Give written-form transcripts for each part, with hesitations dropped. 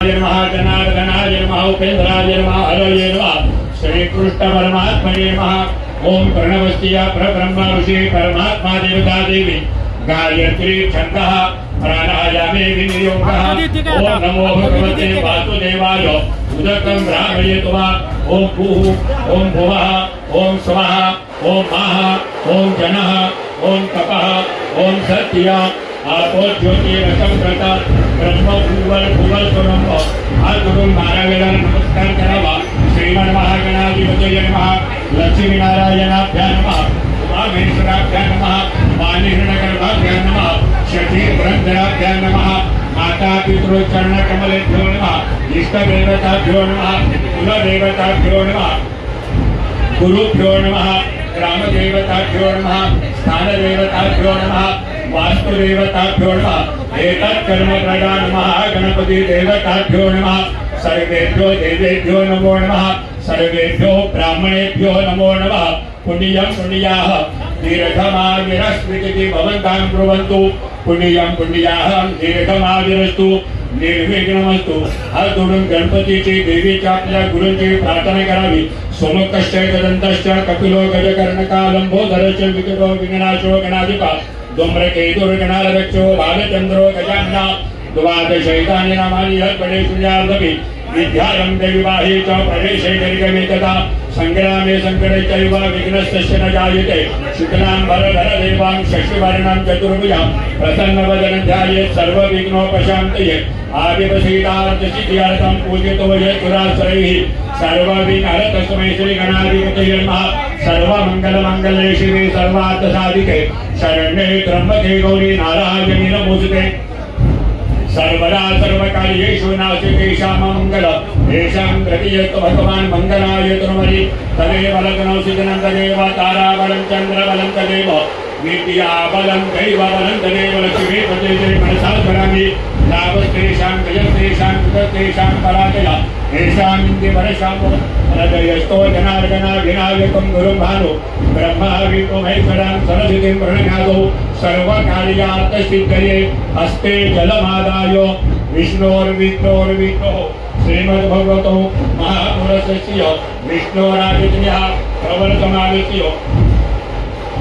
नमः जनार्दनाय नमः उपेन्द्राय नमः हरये नमः श्री कृष्ण परमात्मने नमः। ओम प्रणवस्तिय परब्रह्म ऋषि परमात्मा देवता देवी गायत्री छन्दः प्राणायामे विनियोगः। ओम नमो भगवते वासुदेवाय उदकं ब्राह्मयेतु वा। ओम भूः ओम भुवः ओम स्वः ओम महः ओम जनः ओम तपः ओम सत्य आपो ज्योतिरसंप्रत ब्रह्म भूवल भूवल स्वरूप हाथ जोडून 12 वेळा नमस्कार करावा। श्रीमन महागणाधिपतये नमः लक्ष्मी नारायणाभ्यां नमः उमामेश्वराभ्यां नमः वाणीहिरण्यगर्भाभ्यां नमः शची पुरंदराभ्यां नमः माता पितृचरण कमलेभ्यो नमः इष्टदेवताभ्यो नमः कुलदेवताभ्यो नमः गुरुभ्यो नमः ग्रामदेवताभ्यो नमः स्थानदेवताभ्यो नमः वास्तुदेवताभ्यो नमः एतत् कर्मप्रदा नमः गणपति देवताभ्यो नमः सर्वेभ्यो देवेभ्यो नमो नमः सर्वेभ्यो ब्राह्मणेभ्यो नमो नमः। पुण्यं पुण्याः दीर्घमायुरस्मृतिः भवन्तां ब्रुवन्तु पुण्यं पुण्याः दीर्घमायुरस्तु निर्विघ्नमस्तु। हात जोडून गणपतीची देवीची आपल्या गुरूंची प्रार्थना करावी। सोमकश्च गदन्तश्च कपिलो गजकर्णका लंबोदरश्च विकटो विघ्नाशो गणाधिपा धूम्रकेतुर्गणारक्षो बालचंद्रो गजानना द्वादशैतानि नामानि यत्पठेत्पुण्यार्धपि विद्यारम्भे विवाहे च प्रवेशे गरिगमे तथा संग्रामे संकटे चैव विघ्नस्तस्य न जायते। शुक्लाम्बरधरदेवां शशिवर्णं चतुर्भुजां प्रसन्नवदनं ध्यायेत् सर्वविघ्नोपशान्तये। आदिवसीतार्थसिद्ध्यर्थं पूजितो यत्पुराश्रयैः सर्वविघ्नहरतस्मै श्रीगणाधिपतये नमः। सर्वमङ्गलमङ्गले शिवे सर्वार्थसाधिके शरण्ये त्र्यम्बके गौरी नारायणी नमोस्तुते। सर्वदा सर्वकार्येषु नास्ति मङ्गलम् येषां कृतियस्तु भगवान् मङ्गलाय तनुमरि तदेव लग्नौ सिद्धनं तदेव ताराबलं चन्द्रबलं तदेव विद्याबलं दैवबलं तदेव लक्ष्मीपते मनसा स्मरामि। लाभस्तेषां गजस्तेषां कृतस्तेषां पराजया येषां इन्द्रियपरशां हृदयस्थो जनार्दनाभिनायकं गुरुं भानु ब्रह्मा विष्णुमहेश्वरां सरस्वतीं प्रणम्यादौ सर्वकार्यार्थसिद्धये हस्ते जलमादाय विष्णोर्विष्णोर्विष्णोः श्रीमद्भगवतो महापुरुषस्य विष्णोरादित्यः प्रबलसमावेश्य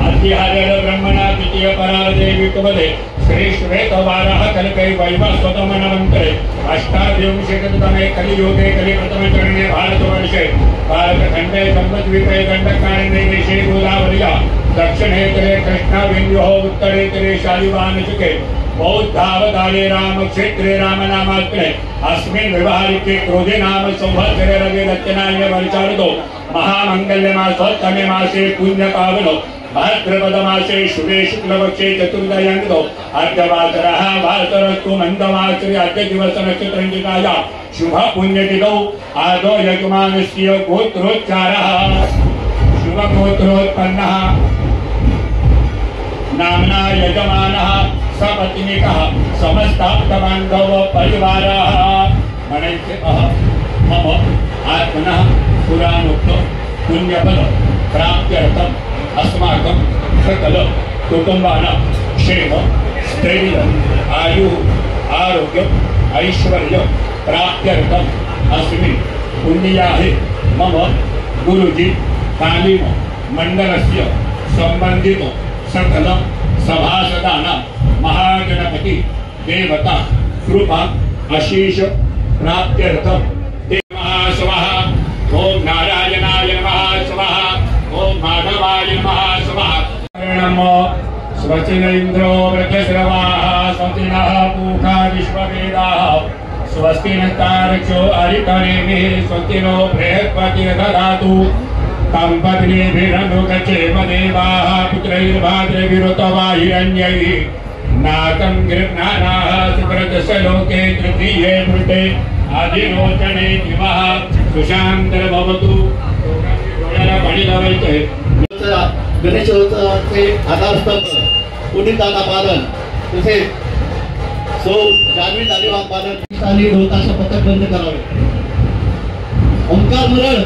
अध्यादेव ब्रह्मणा द्वितीय परादेवी कुमदे श्री श्वेतवाराह कल्पे वैवस्वतमनवन्तरे अष्टाविंशतितमे कलियुगे कलिप्रथमे चरणे भारतवर्षे भारतखण्डे सम्बद्वीपे गण्डकारण्ये देशे गोदावर्या दक्षिणेतरे कृष्णाविन्द्योः उत्तरेतरे शालिवानचुके बौद्धावतारे रामक्षेत्रे रामनामात्मने अस्मिन् व्यवहारिके क्रोधे नाम संवत्सरे रवि दक्षिणायने वर्षाऋतौ महामङ्गल्यमासोत्तमे मासे पुण्यपावनो भाद्रपदमासे शुभे शुक्लपक्षे चतुर्दयाङ्गतो अर्धवासरः वासरस्तु मन्दमासे अद्य दिवसनक्षत्रञ्जिकायां शुभ पुण्यतिथौ आदौ यजमानस्य गोत्रोच्चारः शुभगोत्रोत्पन्नः नाम्ना यजमानः सपत्नीकः समस्ताप्तबान्धव परिवारः मणिभ्यः मम आत्मनः पुराणोक्त पुण्यफल प्राप्त्यर्थम् अस्माकं सकल कुटुंबानां क्षेम स्थैर्य आयु आरोग्य ऐश्वर्य प्राप्त्यर्थम् अस्मिन् पुण्याहे मम गुरुजी तालीम मंडलस्य संबंधित सकल सभासदानां महागणपति देवता कृपा आशीष प्राप्त्यर्थं देवः स्वाहा। ओम नारायणाय नमः स्वाहा ओम माधवाय नमः स्वाहा। नमो स्वस्ति न इंद्रो वृद्धश्रवाः स्वस्ति नः पूषा विश्ववेदाः स्वस्ति नस्तारक्षो हरितनेमिः स्वस्ति नो बृहस्पतिर्दधातु तं पत्नीभिरनुगच्छेम देवाः पुत्रैर्भाद्रैर्विरुतवा हिरण्यैः नाकं गृह्णानाः सुकृतस्य लोके तृतीये मृते आदिरोचने दिवः सुशान्तर्भवतु। गणेशोत्सवाचे आधारस्तंभ पुनीताना पालन तसेच जानवी तालिबान पालन ढोलताशा पथक बंद करावे। ओंकार मुरळ